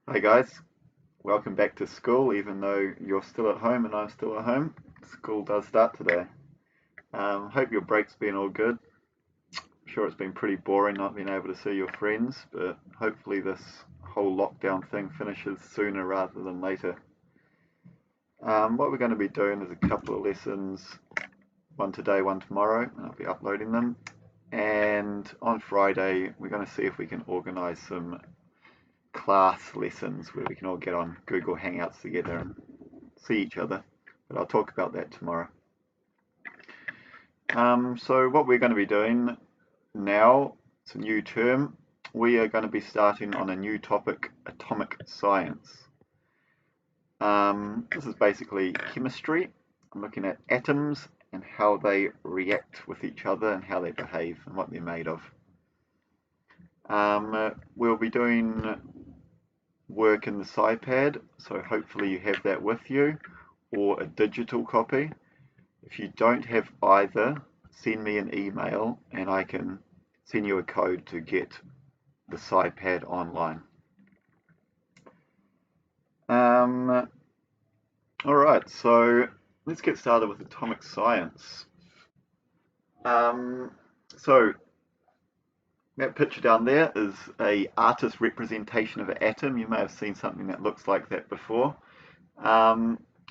Hi guys, welcome back to school. Even though you're still at home and I'm still at home, school does start today. Hope your break's been all good. I'm sure it's been pretty boring not being able to see your friends, but hopefully this whole lockdown thing finishes sooner rather than later. What we're going to be doing is a couple of lessons, one today, one tomorrow, and I'll be uploading them. And on Friday, we're going to see if we can organise some class lessons where we can all get on Google Hangouts together and see each other, but I'll talk about that tomorrow. So what we're going to be doing now, it's a new term, we are going to be starting on a new topic, atomic science. This is basically chemistry. I'm looking at atoms and how they react with each other and how they behave and what they're made of. We'll be doing work in the Scipad, so hopefully you have that with you, or a digital copy. If you don't have either, send me an email and I can send you a code to get the Scipad online. Alright, so let's get started with atomic science. So that picture down there is a artist representation of an atom. You may have seen something that looks like that before.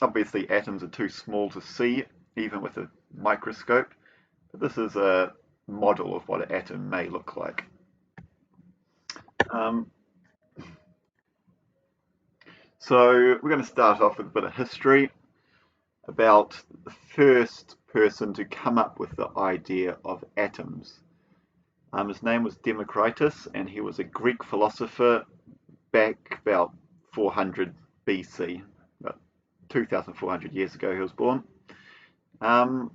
Obviously atoms are too small to see, even with a microscope, but this is a model of what an atom may look like. Um, so we're going to start off with a bit of history about the first person to come up with the idea of atoms. His name was Democritus, and he was a Greek philosopher back about 400 BC, about 2,400 years ago he was born. And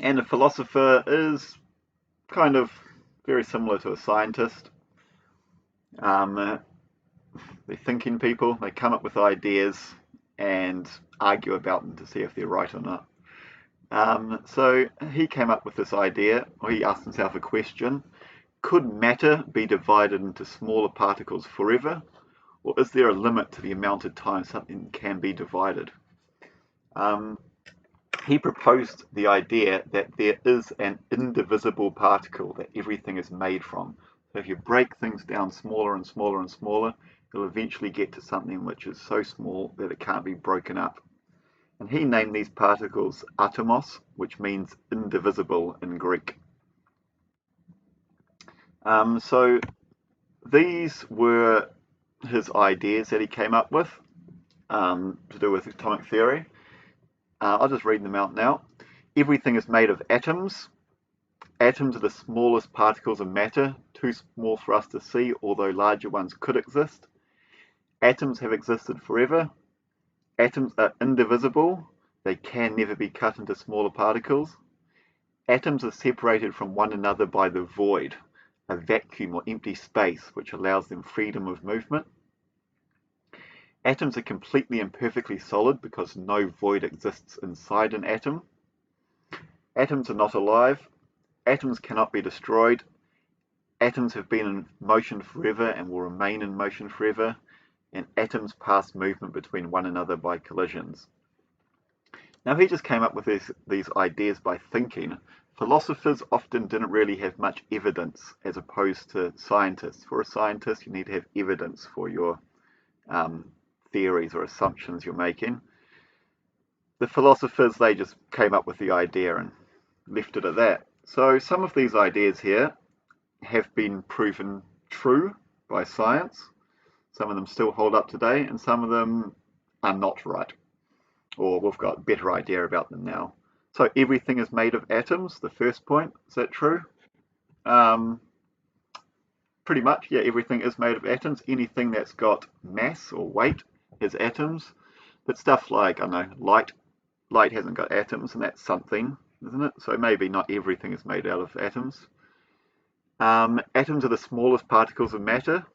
a philosopher is kind of very similar to a scientist. They're thinking people, they come up with ideas and argue about them to see if they're right or not. So he came up with this idea, or he asked himself a question: could matter be divided into smaller particles forever, or is there a limit to the amount of time something can be divided? He proposed the idea that there is an indivisible particle that everything is made from. So if you break things down smaller and smaller and smaller, you'll eventually get to something which is so small that it can't be broken up. And he named these particles atomos, which means indivisible in Greek. So these were his ideas that he came up with to do with atomic theory. I'll just read them out now. Everything is made of atoms. Atoms are the smallest particles of matter, too small for us to see, although larger ones could exist. Atoms have existed forever. Atoms are indivisible. They can never be cut into smaller particles. Atoms are separated from one another by the void, a vacuum or empty space which allows them freedom of movement. Atoms are completely and perfectly solid because no void exists inside an atom. Atoms are not alive. Atoms cannot be destroyed. Atoms have been in motion forever and will remain in motion forever. And atoms pass movement between one another by collisions. Now, he just came up with these ideas by thinking. Philosophers often didn't really have much evidence as opposed to scientists. For a scientist, you need to have evidence for your theories or assumptions you're making. The philosophers, they just came up with the idea and left it at that. So some of these ideas here have been proven true by science. Some of them still hold up today, and some of them are not right, or we've got a better idea about them now. So everything is made of atoms, the first point. Is that true? Pretty much, yeah, everything is made of atoms. Anything that's got mass or weight is atoms. But stuff like, I don't know, light hasn't got atoms, and that's something, isn't it? So maybe not everything is made out of atoms. Atoms are the smallest particles of matter.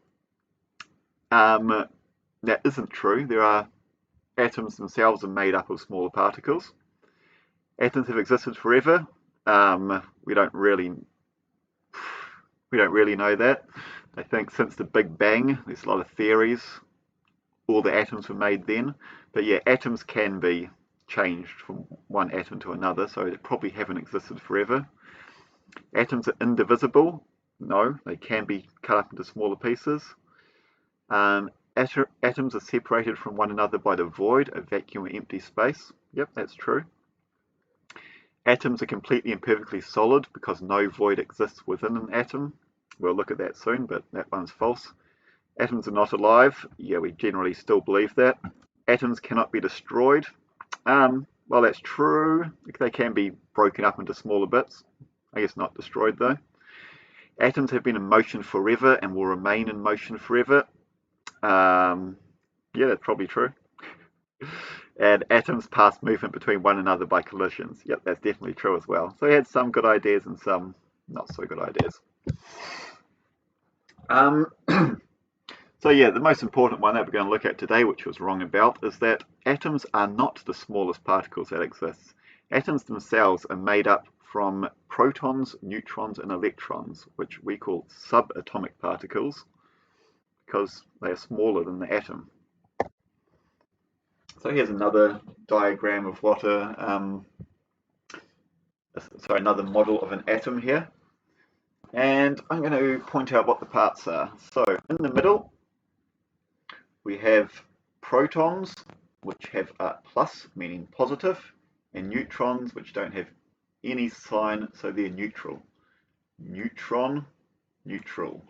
That isn't true. There are atoms themselves are made up of smaller particles. Atoms have existed forever. We don't really know that. I think since the Big Bang, there's a lot of theories all the atoms were made then. But yeah, atoms can be changed from one atom to another, so they probably haven't existed forever. Atoms are indivisible. No, they can be cut up into smaller pieces. Atoms are separated from one another by the void, a vacuum or empty space. Yep, that's true. Atoms are completely and perfectly solid because no void exists within an atom. We'll look at that soon, but that one's false. Atoms are not alive. Yeah, we generally still believe that. Atoms cannot be destroyed. Well, that's true. They can be broken up into smaller bits. I guess not destroyed, though. Atoms have been in motion forever and will remain in motion forever. Yeah, that's probably true. And atoms pass movement between one another by collisions. Yep, that's definitely true as well. So he had some good ideas and some not so good ideas. So yeah, the most important one that we're going to look at today, which was wrong about, is that atoms are not the smallest particles that exist. Atoms themselves are made up from protons, neutrons, and electrons, which we call subatomic particles, because they are smaller than the atom. So here's another diagram of what another model of an atom here. And I'm going to point out what the parts are. So in the middle, we have protons, which have a plus, meaning positive, and neutrons, which don't have any sign, so they're neutral. Neutron, neutral.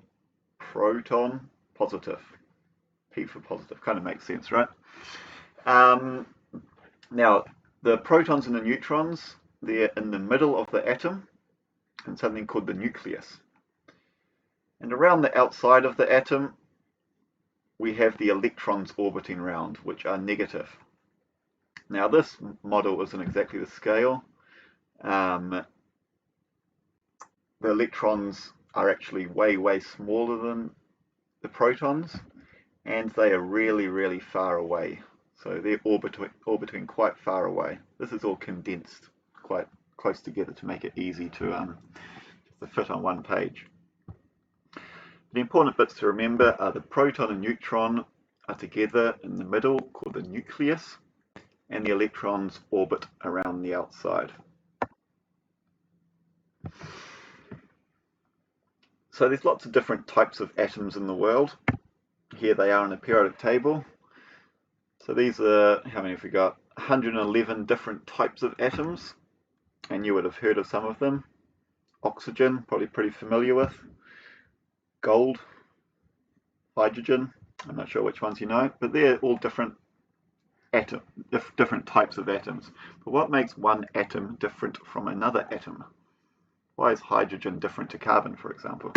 Proton, positive. P for positive. Kind of makes sense, right? Now, the protons and the neutrons, they're in the middle of the atom in something called the nucleus. And around the outside of the atom, we have the electrons orbiting around, which are negative. Now, this model isn't exactly the scale. The electrons are actually way, way smaller than the protons, and they are really, really far away. So they're orbiting quite far away. This is all condensed quite close together to make it easy to fit on one page. The important bits to remember are the proton and neutron are together in the middle, called the nucleus, and the electrons orbit around the outside. So there's lots of different types of atoms in the world. Here they are in a periodic table. So these are, how many have we got? 111 different types of atoms, and you would have heard of some of them. Oxygen, probably pretty familiar with. Gold, hydrogen, I'm not sure which ones you know, but they're all different types of atoms. But what makes one atom different from another atom? Why is hydrogen different to carbon, for example?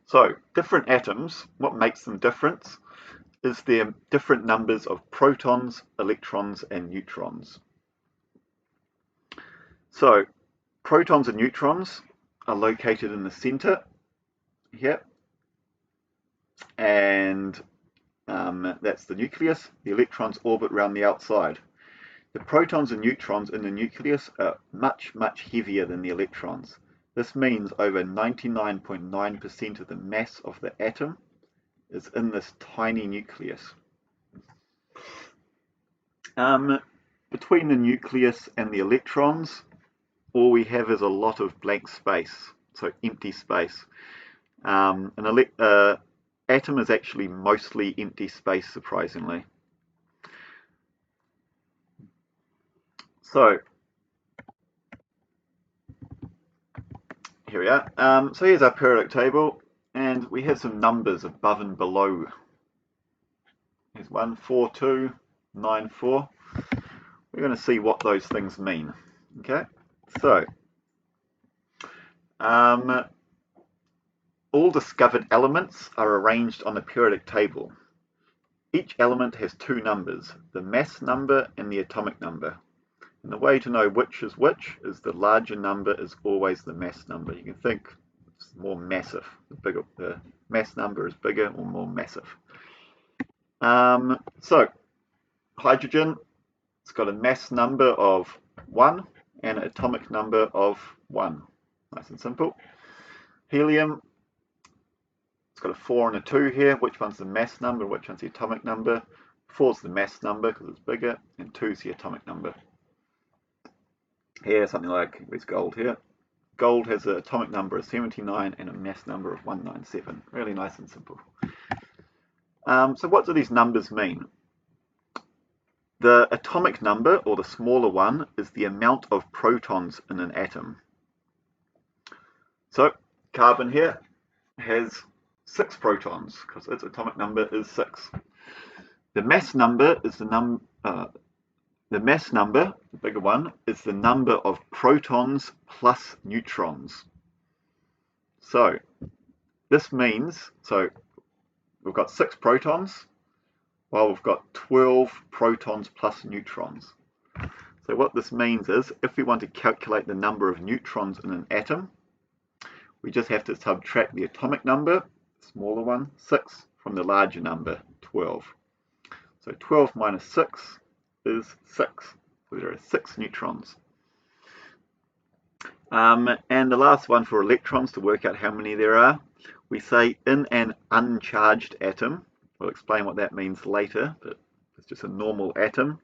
So, different atoms, what makes them different is their different numbers of protons, electrons, and neutrons. So, protons and neutrons are located in the center here, and that's the nucleus. The electrons orbit around the outside. The protons and neutrons in the nucleus are much, much heavier than the electrons. This means over 99.9% of the mass of the atom is in this tiny nucleus. Between the nucleus and the electrons, all we have is a lot of blank space, so empty space. An atom is actually mostly empty space, surprisingly. So here we are. So here's our periodic table, and we have some numbers above and below. Here's 1, 4, 2, 9, 4. We're going to see what those things mean. Okay, so all discovered elements are arranged on a periodic table. Each element has two numbers, the mass number and the atomic number. And the way to know which is the larger number is always the mass number. You can think it's more massive. The mass number is bigger or more massive. So hydrogen, it's got a mass number of 1 and an atomic number of 1. Nice and simple. Helium, it's got a 4 and a 2 here. Which one's the mass number? Which one's the atomic number? 4's the mass number because it's bigger, and 2's the atomic number. Here, something like, where's gold here? Gold has an atomic number of 79 and a mass number of 197. Really nice and simple. So what do these numbers mean? The atomic number, or the smaller one, is the amount of protons in an atom. So carbon here has 6 protons because its atomic number is 6. The mass number is the mass number, the bigger one, is the number of protons plus neutrons. So this means, so we've got 6 protons, while we've got 12 protons plus neutrons. So what this means is, if we want to calculate the number of neutrons in an atom, we just have to subtract the atomic number, smaller one, 6, from the larger number, 12. So 12 minus 6 is 6. So there are 6 neutrons. And the last one for electrons, to work out how many there are, we say in an uncharged atom, we'll explain what that means later, but it's just a normal atom,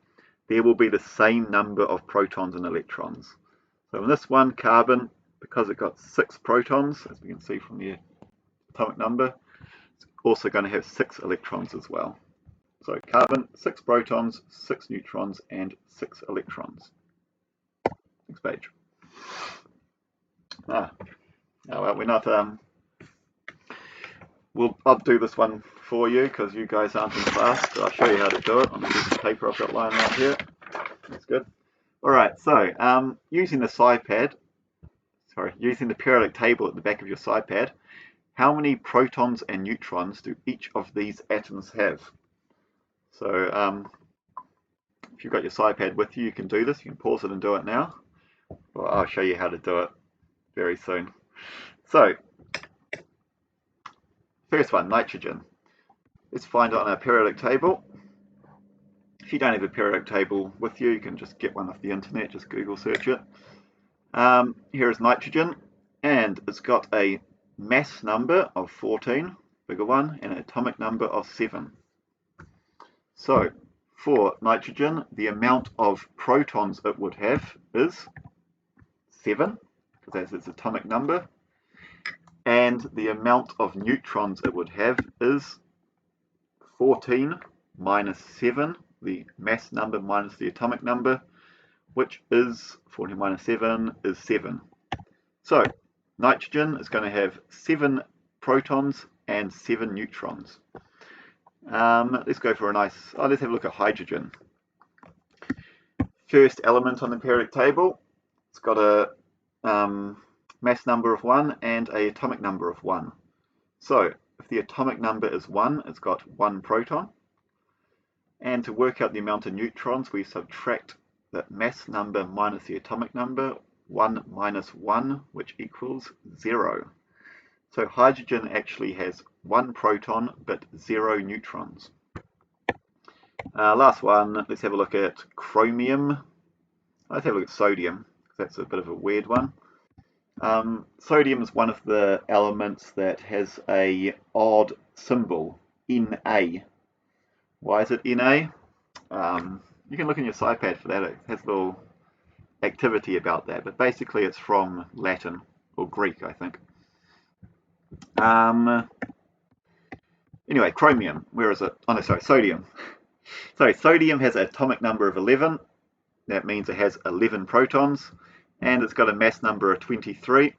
there will be the same number of protons and electrons. So in this one, carbon, because it got 6 protons, as we can see from the atomic number, it's also going to have 6 electrons as well. So carbon, 6 protons, 6 neutrons, and 6 electrons. Next page. Oh well, we're not, I'll do this one for you because you guys aren't in class, so I'll show you how to do it on a piece of paper I've got lying right here. That's good. Alright, so using the Scipad, using the periodic table at the back of your Scipad, how many protons and neutrons do each of these atoms have? So if you've got your Scipad with you, you can do this. You can pause it and do it now. Well, I'll show you how to do it very soon. So, first one, nitrogen. Let's find it on our periodic table. If you don't have a periodic table with you, you can just get one off the internet, just Google search it. Here is nitrogen, and it's got a mass number of 14, bigger one, and an atomic number of 7. So, for nitrogen, the amount of protons it would have is 7, because that's its atomic number, and the amount of neutrons it would have is 14 minus 7, the mass number minus the atomic number, which is 14 minus 7 is 7. So nitrogen is going to have 7 protons and 7 neutrons. Let's go for a nice, let's have a look at hydrogen. First element on the periodic table, it's got a mass number of 1 and an atomic number of 1. So if the atomic number is 1, it's got 1 proton. And to work out the amount of neutrons, we subtract the mass number minus the atomic number, 1 minus 1, which equals 0. So hydrogen actually has 1 proton but 0 neutrons. Last one, let's have a look at chromium. Let's have a look at sodium, because that's a bit of a weird one. Sodium is one of the elements that has a odd symbol, Na. Why is it Na? You can look in your Scipad for that. It has a little activity about that, but basically it's from Latin or Greek, I think. Anyway, chromium, where is it? Oh no, sorry, sodium. So sodium has an atomic number of 11. That means it has 11 protons, and it's got a mass number of 23.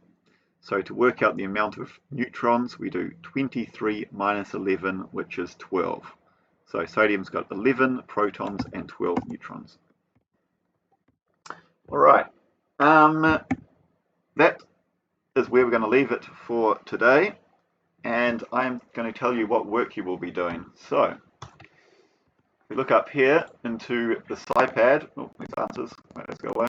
So to work out the amount of neutrons, we do 23 minus 11, which is 12. So sodium's got 11 protons and 12 neutrons. All right, that is where we're going to leave it for today, and I'm going to tell you what work you will be doing. So if we look up here into the Scipad, these answers, let's go away.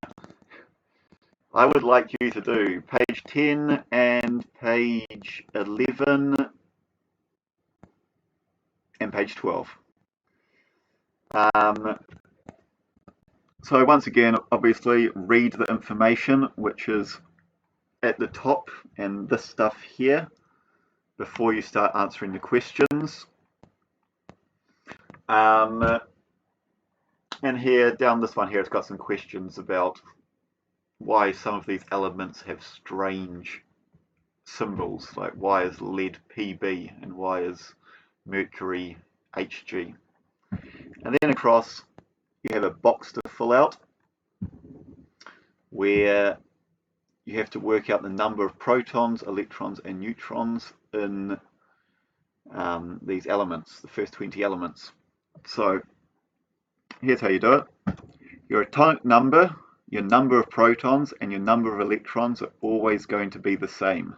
I would like you to do page 10 and page 11 and page 12. So once again, obviously read the information which is at the top and this stuff here, before you start answering the questions. And here, down this one here, it's got some questions about why some of these elements have strange symbols, like why is lead Pb and why is mercury Hg. And then across, you have a box to fill out where you have to work out the number of protons, electrons, and neutrons in these elements, the first 20 elements. So here's how you do it. Your atomic number, your number of protons, and your number of electrons are always going to be the same.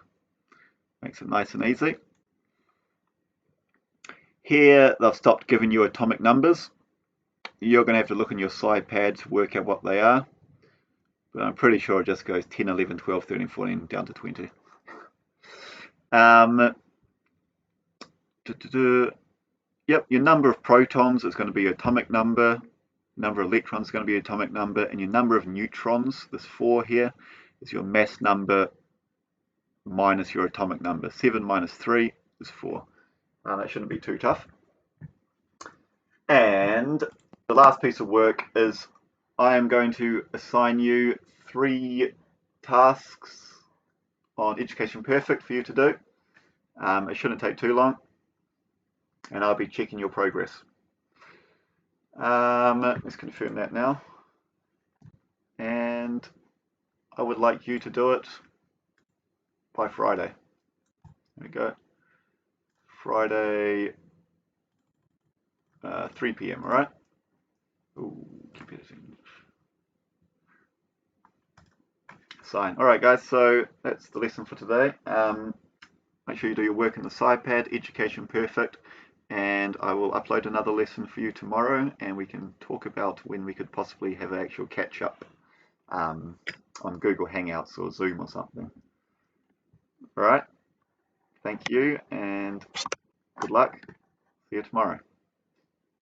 Makes it nice and easy. Here, they've stopped giving you atomic numbers. You're going to have to look in your Scipad to work out what they are. But I'm pretty sure it just goes 10, 11, 12, 13, 14, down to 20. Yep, your number of protons is going to be your atomic number. Number of electrons is going to be your atomic number. And your number of neutrons, this 4 here, is your mass number minus your atomic number. 7 minus 3 is 4. That shouldn't be too tough. And the last piece of work is I am going to assign you 3 tasks on Education Perfect for you to do. It shouldn't take too long, and I'll be checking your progress. Let's confirm that now. And I would like you to do it by Friday. There we go. Friday, 3 p.m. All right. Ooh, computer settings. Sign. All right, guys. So that's the lesson for today. Make sure you do your work in the Scipad, Education Perfect, and I will upload another lesson for you tomorrow, and we can talk about when we could possibly have an actual catch-up on Google Hangouts or Zoom or something. All right. Thank you, and good luck. See you tomorrow.